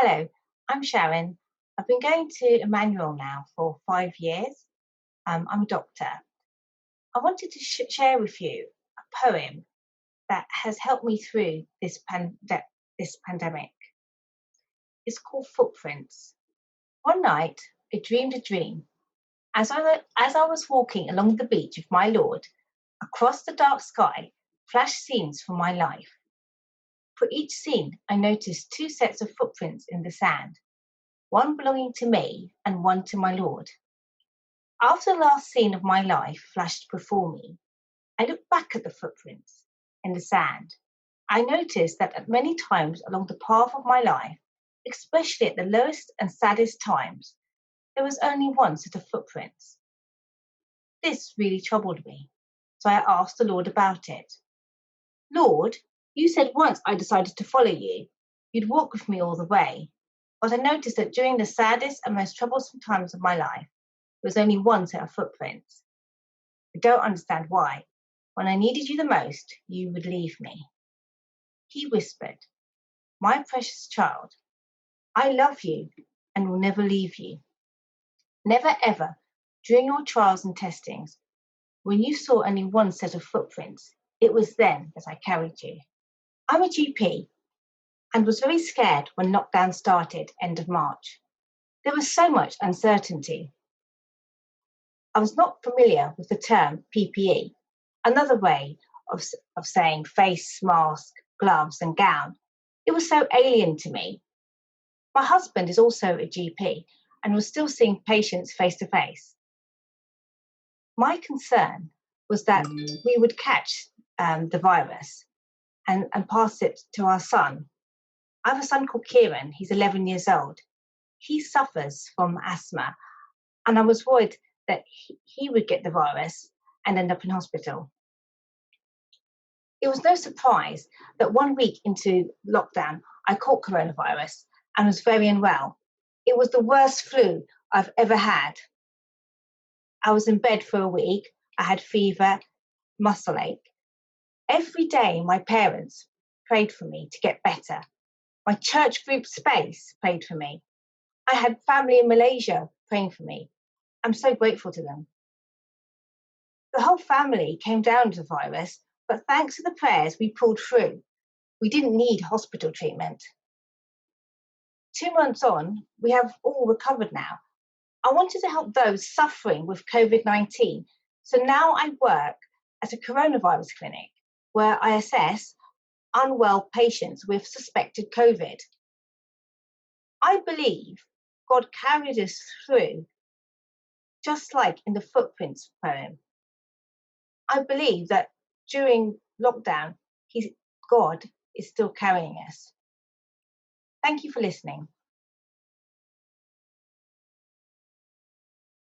Hello, I'm Sharon. I've been going to Emmanuel now for 5 years. I'm a doctor. I wanted to share with you a poem that has helped me through this pandemic. It's called Footprints. One night, I dreamed a dream. As I was walking along the beach with my Lord, across the dark sky flashed scenes from my life. For each scene, I noticed two sets of footprints in the sand, one belonging to me and one to my Lord. After the last scene of my life flashed before me, I looked back at the footprints in the sand. I noticed that at many times along the path of my life, especially at the lowest and saddest times, there was only one set of footprints. This really troubled me, so I asked the Lord about it. Lord, you said once I decided to follow you, you'd walk with me all the way. But I noticed that during the saddest and most troublesome times of my life, there was only one set of footprints. I don't understand why. When I needed you the most, you would leave me. He whispered, my precious child, I love you and will never leave you. Never ever, during your trials and testings, when you saw only one set of footprints, it was then that I carried you. I'm a GP and was very scared when lockdown started end of March. There was so much uncertainty. I was not familiar with the term PPE, another way of saying face, mask, gloves and gown. It was so alien to me. My husband is also a GP and was still seeing patients face to face. My concern was that we would catch the virus and pass it to our son. I have a son called Kieran, he's 11 years old. He suffers from asthma and I was worried that he would get the virus and end up in hospital. It was no surprise that 1 week into lockdown, I caught coronavirus and was very unwell. It was the worst flu I've ever had. I was in bed for a week. I had fever, muscle ache. Every day, my parents prayed for me to get better. My church group Space prayed for me. I had family in Malaysia praying for me. I'm so grateful to them. The whole family came down with the virus, but thanks to the prayers, we pulled through. We didn't need hospital treatment. 2 months on, we have all recovered now. I wanted to help those suffering with COVID-19. So now I work at a coronavirus clinic where I assess unwell patients with suspected COVID. I believe God carried us through, just like in the Footprints poem. I believe that during lockdown, God is still carrying us. Thank you for listening.